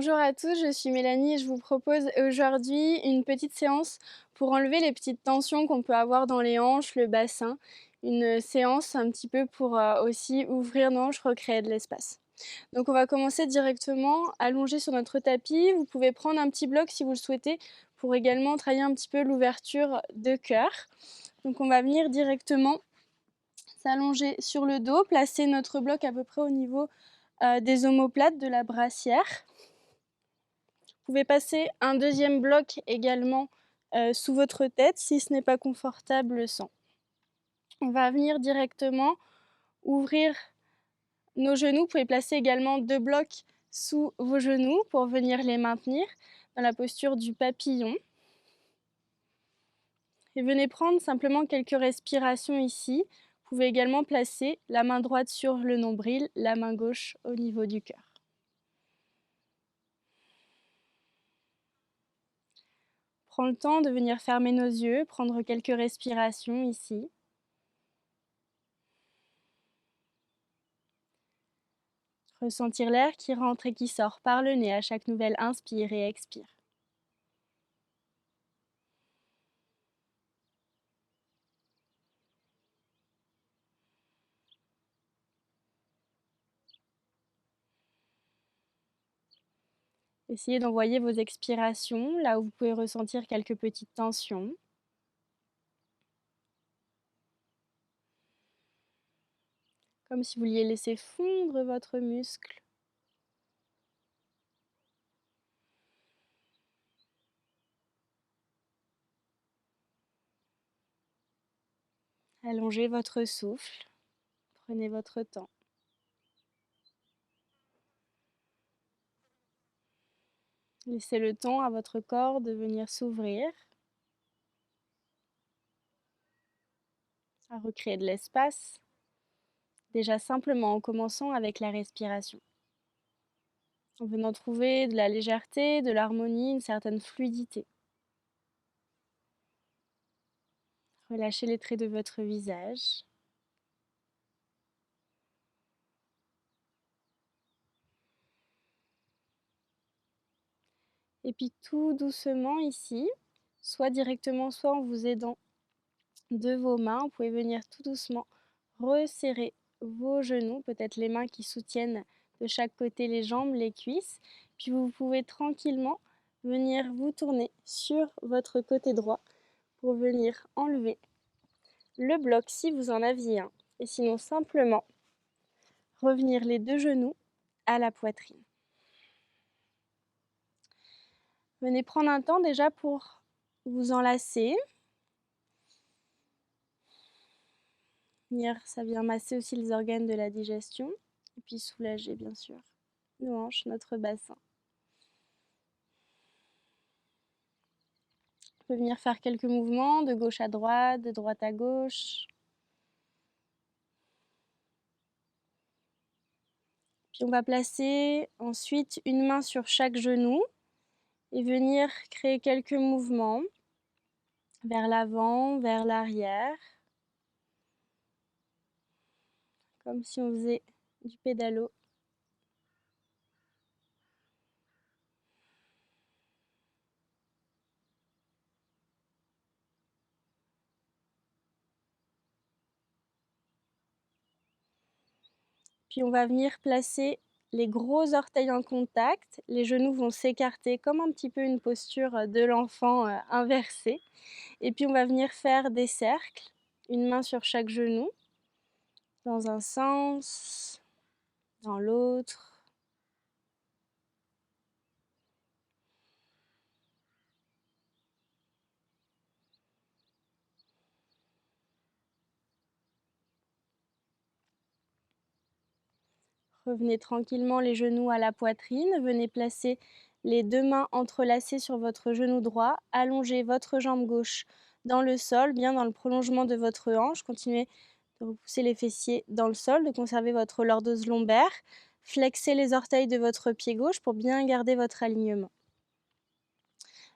Bonjour à tous, je suis Mélanie et je vous propose aujourd'hui une petite séance pour enlever les petites tensions qu'on peut avoir dans les hanches, le bassin. Une séance un petit peu pour aussi ouvrir nos hanches, recréer de l'espace. Donc on va commencer directement allongé sur notre tapis. Vous pouvez prendre un petit bloc si vous le souhaitez pour également travailler un petit peu l'ouverture de cœur. Donc on va venir directement s'allonger sur le dos, placer notre bloc à peu près au niveau des omoplates de la brassière. Vous pouvez passer un deuxième bloc également sous votre tête si ce n'est pas confortable sans. On va venir directement ouvrir nos genoux. Vous pouvez placer également 2 blocs sous vos genoux pour venir les maintenir dans la posture du papillon. Et venez prendre simplement quelques respirations ici. Vous pouvez également placer la main droite sur le nombril, la main gauche au niveau du cœur. Prends le temps de venir fermer nos yeux, prendre quelques respirations ici. Ressentir l'air qui rentre et qui sort par le nez à chaque nouvelle inspire et expire. Essayez d'envoyer vos expirations là où vous pouvez ressentir quelques petites tensions. Comme si vous vouliez laisser fondre votre muscle. Allongez votre souffle. Prenez votre temps. Laissez le temps à votre corps de venir s'ouvrir, à recréer de l'espace, déjà simplement en commençant avec la respiration. En venant trouver de la légèreté, de l'harmonie, une certaine fluidité. Relâchez les traits de votre visage. Et puis tout doucement ici, soit directement, soit en vous aidant de vos mains, vous pouvez venir tout doucement resserrer vos genoux, peut-être les mains qui soutiennent de chaque côté les jambes, les cuisses. Puis vous pouvez tranquillement venir vous tourner sur votre côté droit pour venir enlever le bloc si vous en aviez un. Et sinon simplement revenir les 2 genoux à la poitrine. Venez prendre un temps déjà pour vous enlacer. Ça vient masser aussi les organes de la digestion et puis soulager bien sûr nos hanches, notre bassin. On peut venir faire quelques mouvements de gauche à droite, de droite à gauche. Puis on va placer ensuite une main sur chaque genou et venir créer quelques mouvements vers l'avant, vers l'arrière, comme si on faisait du pédalo. Puis on va venir placer les gros orteils en contact, les genoux vont s'écarter comme un petit peu une posture de l'enfant inversée. Et puis on va venir faire des cercles, une main sur chaque genou, dans un sens, dans l'autre. Revenez tranquillement les genoux à la poitrine, venez placer les 2 mains entrelacées sur votre genou droit, allongez votre jambe gauche dans le sol, bien dans le prolongement de votre hanche, continuez de repousser les fessiers dans le sol, de conserver votre lordose lombaire, flexez les orteils de votre pied gauche pour bien garder votre alignement.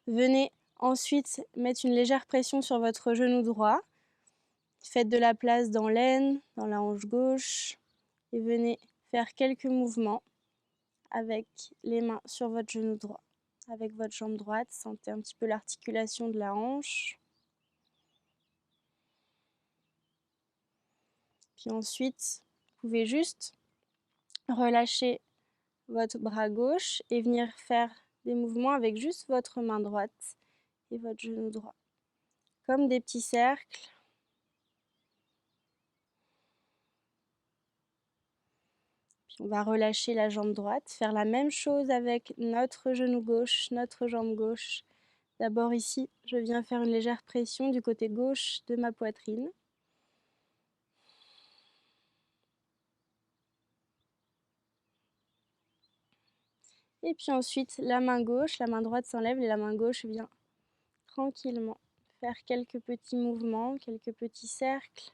Venez ensuite mettre une légère pression sur votre genou droit, faites de la place dans l'aine, dans la hanche gauche et venez faire quelques mouvements avec les mains sur votre genou droit. Avec votre jambe droite, sentez un petit peu l'articulation de la hanche. Puis ensuite, vous pouvez juste relâcher votre bras gauche et venir faire des mouvements avec juste votre main droite et votre genou droit. Comme des petits cercles. Puis on va relâcher la jambe droite, faire la même chose avec notre genou gauche, notre jambe gauche. D'abord ici, je viens faire une légère pression du côté gauche de ma poitrine. Et puis ensuite, la main gauche, la main droite s'enlève et la main gauche vient tranquillement faire quelques petits mouvements, quelques petits cercles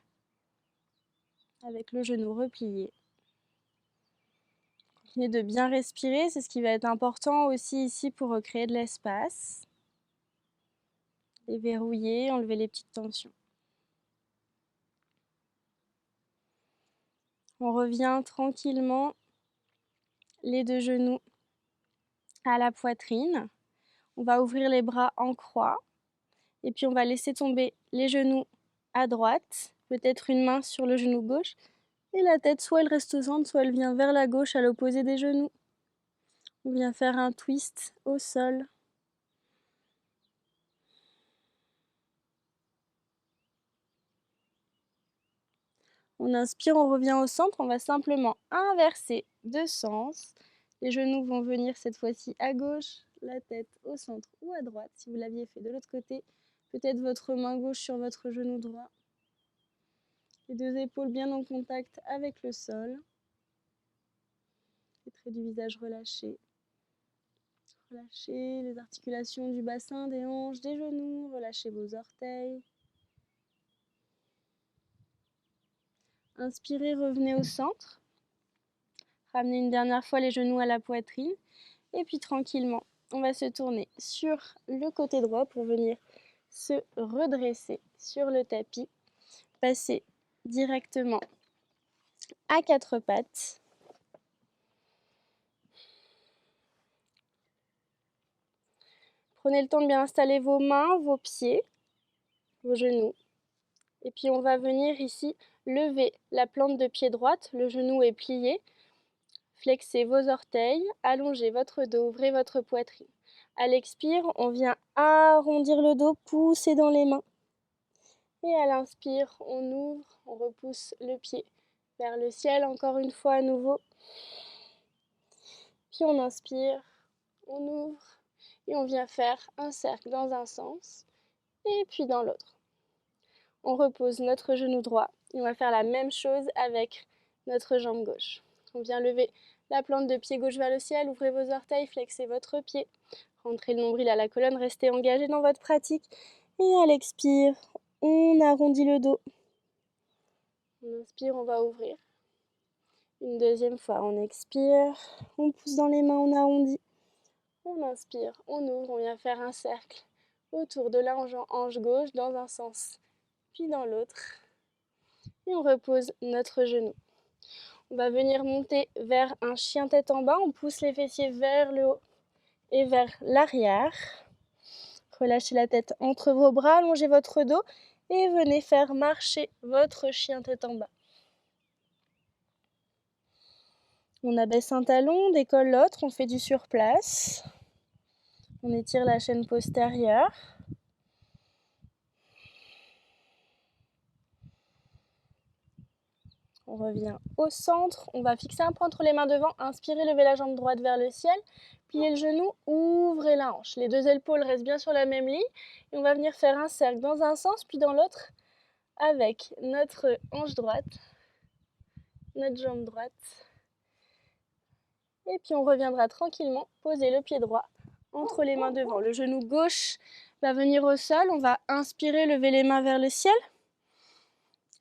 avec le genou replié. Continuez de bien respirer, c'est ce qui va être important aussi ici pour recréer de l'espace. Déverrouiller, enlever les petites tensions. On revient tranquillement, les deux genoux à la poitrine. On va ouvrir les bras en croix. Et puis on va laisser tomber les genoux à droite. Peut-être une main sur le genou gauche. Et la tête, soit elle reste au centre, soit elle vient vers la gauche à l'opposé des genoux. On vient faire un twist au sol. On inspire, on revient au centre. On va simplement inverser de sens. Les genoux vont venir cette fois-ci à gauche, la tête au centre ou à droite. Si vous l'aviez fait de l'autre côté, peut-être votre main gauche sur votre genou droit. Les deux épaules bien en contact avec le sol. Les traits du visage relâchés. Relâchez les articulations du bassin, des hanches, des genoux. Relâchez vos orteils. Inspirez, revenez au centre. Ramenez une dernière fois les genoux à la poitrine. Et puis tranquillement, on va se tourner sur le côté droit pour venir se redresser sur le tapis. Passer directement à quatre pattes. Prenez le temps de bien installer vos mains, vos pieds, vos genoux. Et puis on va venir ici lever la plante de pied droite, le genou est plié. Flexez vos orteils, allongez votre dos, ouvrez votre poitrine. À l'expire, on vient arrondir le dos, pousser dans les mains. Et à l'inspire, on ouvre, on repousse le pied vers le ciel, encore une fois à nouveau. Puis on inspire, on ouvre et on vient faire un cercle dans un sens et puis dans l'autre. On repose notre genou droit et on va faire la même chose avec notre jambe gauche. On vient lever la plante de pied gauche vers le ciel, ouvrez vos orteils, flexez votre pied, rentrez le nombril à la colonne, restez engagé dans votre pratique. Et à l'expire, on arrondit le dos. On inspire, on va ouvrir. Une deuxième fois, on expire, on pousse dans les mains, on arrondit. On inspire, on ouvre, on vient faire un cercle autour de la hanche gauche dans un sens, puis dans l'autre. Et on repose notre genou. On va venir monter vers un chien tête en bas. On pousse les fessiers vers le haut et vers l'arrière. Relâchez la tête entre vos bras, allongez votre dos et venez faire marcher votre chien tête en bas. On abaisse un talon, on décolle l'autre, on fait du surplace. On étire la chaîne postérieure. On revient au centre, on va fixer un point entre les mains devant, inspirez, levez la jambe droite vers le ciel, pliez le genou, ouvrez la hanche. Les deux épaules restent bien sur la même ligne et on va venir faire un cercle dans un sens puis dans l'autre avec notre hanche droite, notre jambe droite. Et puis on reviendra tranquillement poser le pied droit entre les mains devant. Le genou gauche va venir au sol, on va inspirer, lever les mains vers le ciel.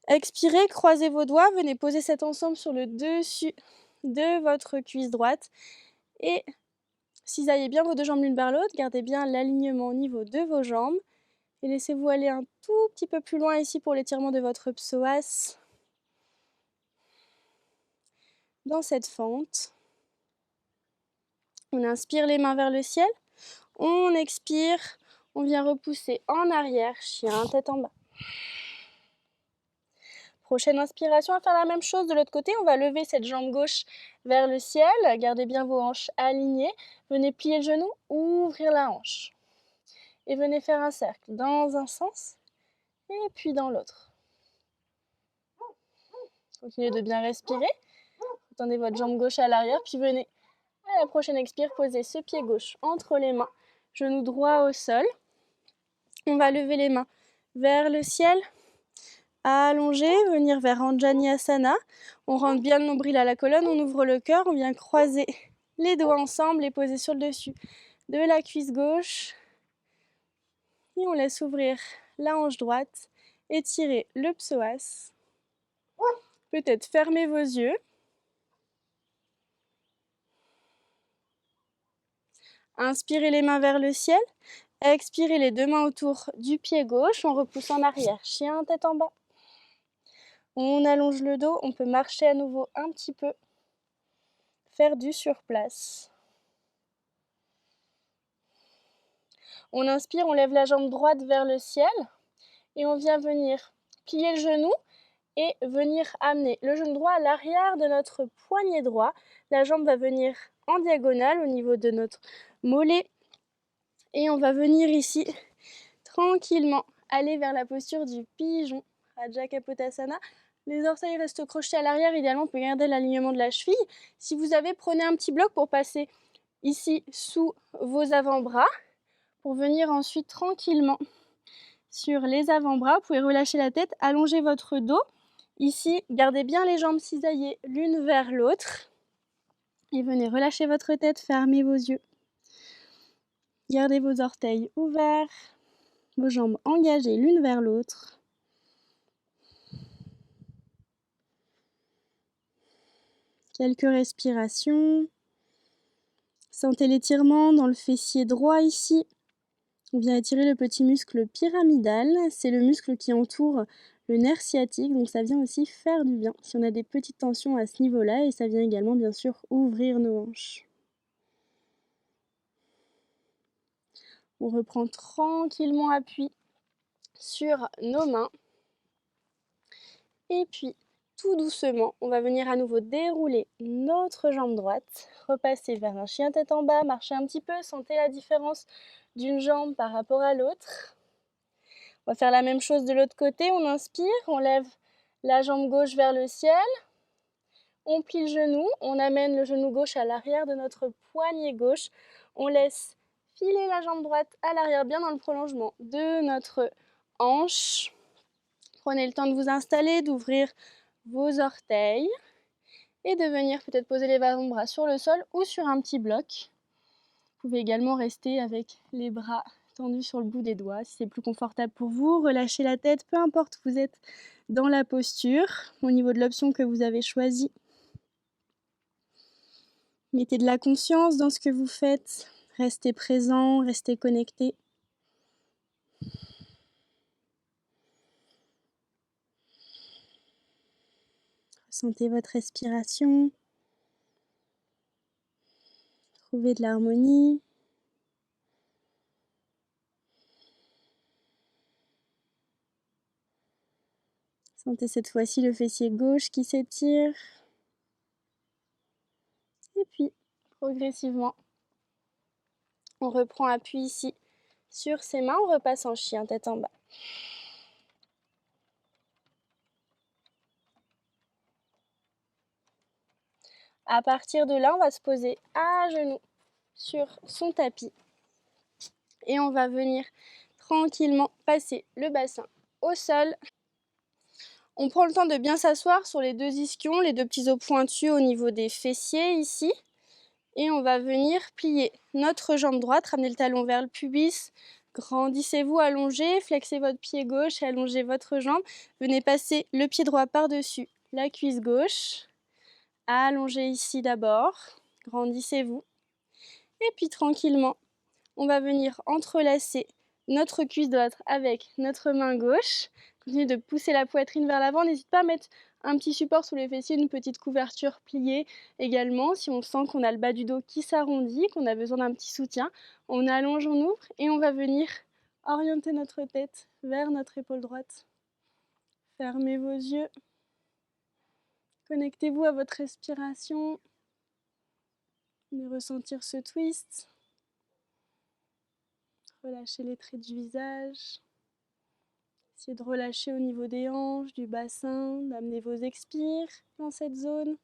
Expirez, croisez vos doigts, venez poser cet ensemble sur le dessus de votre cuisse droite et cisaillez bien vos deux jambes l'une vers l'autre, gardez bien l'alignement au niveau de vos jambes et laissez-vous aller un tout petit peu plus loin ici pour l'étirement de votre psoas dans cette fente. On inspire les mains vers le ciel. On expire. On vient repousser en arrière, chien, tête en bas. Prochaine inspiration, on va faire la même chose de l'autre côté. On va lever cette jambe gauche vers le ciel. Gardez bien vos hanches alignées. Venez plier le genou, ouvrir la hanche. Et venez faire un cercle dans un sens et puis dans l'autre. Continuez de bien respirer. Tendez votre jambe gauche à l'arrière, puis venez à la prochaine expire, poser ce pied gauche entre les mains, genou droit au sol. On va lever les mains vers le ciel, allonger, venir vers Anjaneyasana. On rentre bien le nombril à la colonne, on ouvre le cœur, on vient croiser les doigts ensemble et poser sur le dessus de la cuisse gauche. Et on laisse ouvrir la hanche droite, étirer le psoas. Peut-être fermez vos yeux. Inspirez les mains vers le ciel. Expirez les deux mains autour du pied gauche. On repousse en arrière. Chien, tête en bas. On allonge le dos. On peut marcher à nouveau un petit peu. Faire du surplace. On inspire, on lève la jambe droite vers le ciel. Et on vient venir plier le genou et venir amener le genou droit à l'arrière de notre poignet droit. La jambe va venir en diagonale au niveau de notre mollet. Et on va venir ici, tranquillement, aller vers la posture du pigeon, Raja Kapotasana. Les orteils restent crochetés à l'arrière, idéalement, on peut garder l'alignement de la cheville. Si vous avez, prenez un petit bloc pour passer ici sous vos avant-bras, pour venir ensuite tranquillement sur les avant-bras. Vous pouvez relâcher la tête, allonger votre dos. Ici, gardez bien les jambes cisaillées l'une vers l'autre. Et venez relâcher votre tête, fermez vos yeux. Gardez vos orteils ouverts, vos jambes engagées l'une vers l'autre. Quelques respirations. Sentez l'étirement dans le fessier droit ici. On vient étirer le petit muscle pyramidal. C'est le muscle qui entoure le nerf sciatique, donc ça vient aussi faire du bien si on a des petites tensions à ce niveau-là, et ça vient également bien sûr ouvrir nos hanches. On reprend tranquillement appui sur nos mains. Et puis, tout doucement, on va venir à nouveau dérouler notre jambe droite, repasser vers un chien tête en bas, marcher un petit peu, sentez la différence d'une jambe par rapport à l'autre. On va faire la même chose de l'autre côté, on inspire, on lève la jambe gauche vers le ciel, on plie le genou, on amène le genou gauche à l'arrière de notre poignet gauche, on laisse filer la jambe droite à l'arrière, bien dans le prolongement de notre hanche. Prenez le temps de vous installer, d'ouvrir vos orteils et de venir peut-être poser les avant-bras sur le sol ou sur un petit bloc. Vous pouvez également rester avec les bras tendus sur le bout des doigts si c'est plus confortable pour vous. Relâchez la tête, peu importe où vous êtes dans la posture, au niveau de l'option que vous avez choisie. Mettez de la conscience dans ce que vous faites. Restez présent, restez connecté. Ressentez votre respiration. Trouvez de l'harmonie. Sentez cette fois-ci le fessier gauche qui s'étire. Et puis, progressivement, on reprend appui ici sur ses mains. On repasse en chien, tête en bas. À partir de là, on va se poser à genoux sur son tapis. Et on va venir tranquillement passer le bassin au sol. On prend le temps de bien s'asseoir sur les deux ischions, les deux petits os pointus au niveau des fessiers ici. Et on va venir plier notre jambe droite, ramener le talon vers le pubis. Grandissez-vous, allongez, flexez votre pied gauche et allongez votre jambe. Venez passer le pied droit par-dessus la cuisse gauche. Allongez ici d'abord, grandissez-vous. Et puis tranquillement, on va venir entrelacer notre cuisse droite avec notre main gauche. Continuez de pousser la poitrine vers l'avant. N'hésite pas à mettre un petit support sous les fessiers, une petite couverture pliée également. Si on sent qu'on a le bas du dos qui s'arrondit, qu'on a besoin d'un petit soutien, on allonge, on ouvre et on va venir orienter notre tête vers notre épaule droite. Fermez vos yeux. Connectez-vous à votre respiration. Venez ressentir ce twist. Relâchez les traits du visage. Essayez de relâcher au niveau des hanches, du bassin, d'amener vos expires dans cette zone.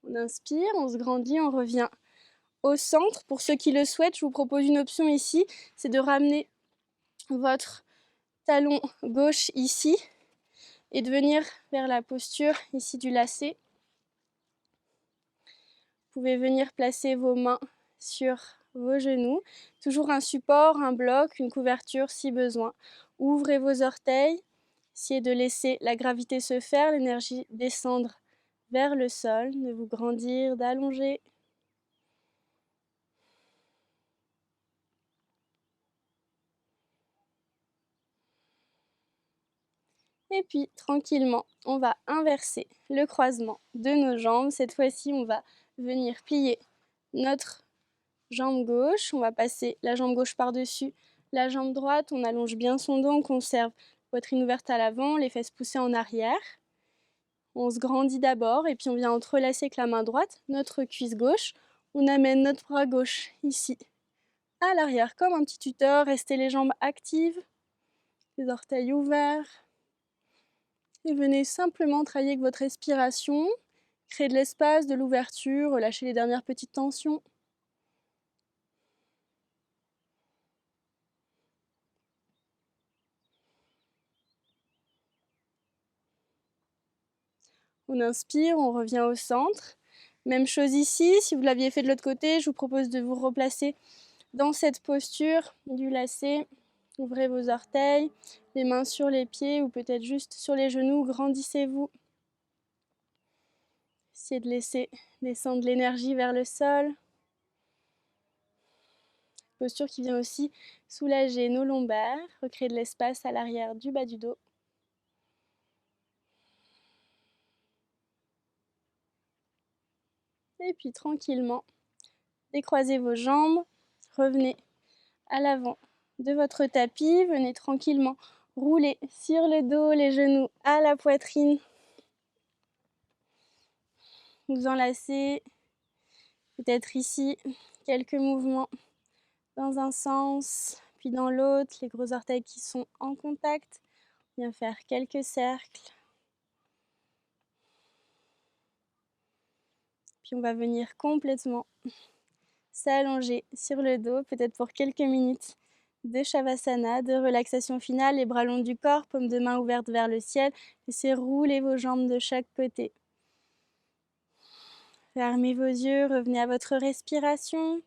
On inspire, on se grandit, on revient au centre. Pour ceux qui le souhaitent, je vous propose une option ici, c'est de ramener votre talon gauche ici et de venir vers la posture ici du lacet. Vous pouvez venir placer vos mains sur vos genoux, toujours un support, un bloc, une couverture si besoin. Ouvrez vos orteils, essayez de laisser la gravité se faire, l'énergie descendre vers le sol, de vous grandir, d'allonger. Et puis, tranquillement, on va inverser le croisement de nos jambes. Cette fois-ci, on va venir plier notre jambe gauche. On va passer la jambe gauche par-dessus la jambe droite. On allonge bien son dos, on conserve la poitrine ouverte à l'avant, les fesses poussées en arrière. On se grandit d'abord et puis on vient entrelacer avec la main droite notre cuisse gauche. On amène notre bras gauche ici à l'arrière comme un petit tuteur. Restez les jambes actives, les orteils ouverts. Et venez simplement travailler avec votre respiration, créer de l'espace, de l'ouverture, relâcher les dernières petites tensions. On inspire, on revient au centre. Même chose ici, si vous l'aviez fait de l'autre côté, je vous propose de vous replacer dans cette posture du lacet. Ouvrez vos orteils, les mains sur les pieds ou peut-être juste sur les genoux, grandissez-vous. Essayez de laisser descendre l'énergie vers le sol. Posture qui vient aussi soulager nos lombaires, recréer de l'espace à l'arrière du bas du dos. Et puis tranquillement, décroisez vos jambes, revenez à l'avant de votre tapis, venez tranquillement rouler sur le dos, les genoux à la poitrine. Vous enlacez, peut-être ici, quelques mouvements dans un sens, puis dans l'autre, les gros orteils qui sont en contact. On vient faire quelques cercles. Puis on va venir complètement s'allonger sur le dos, peut-être pour quelques minutes de Shavasana, de relaxation finale, les bras longs du corps, paumes de main ouvertes vers le ciel. Laissez rouler vos jambes de chaque côté. Fermez vos yeux, revenez à votre respiration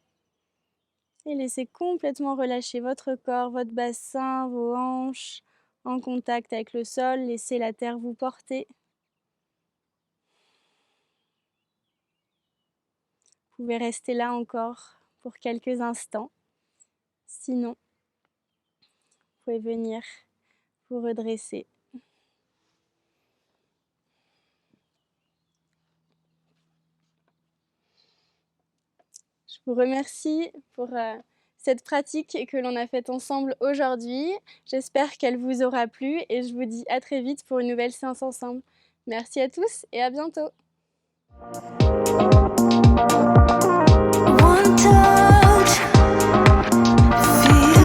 et laissez complètement relâcher votre corps, votre bassin, vos hanches en contact avec le sol. Laissez la terre vous porter. Vous pouvez rester là encore pour quelques instants. Sinon, vous pouvez venir vous redresser. Je vous remercie pour cette pratique que l'on a faite ensemble aujourd'hui. J'espère qu'elle vous aura plu et je vous dis à très vite pour une nouvelle séance ensemble. Merci à tous et à bientôt.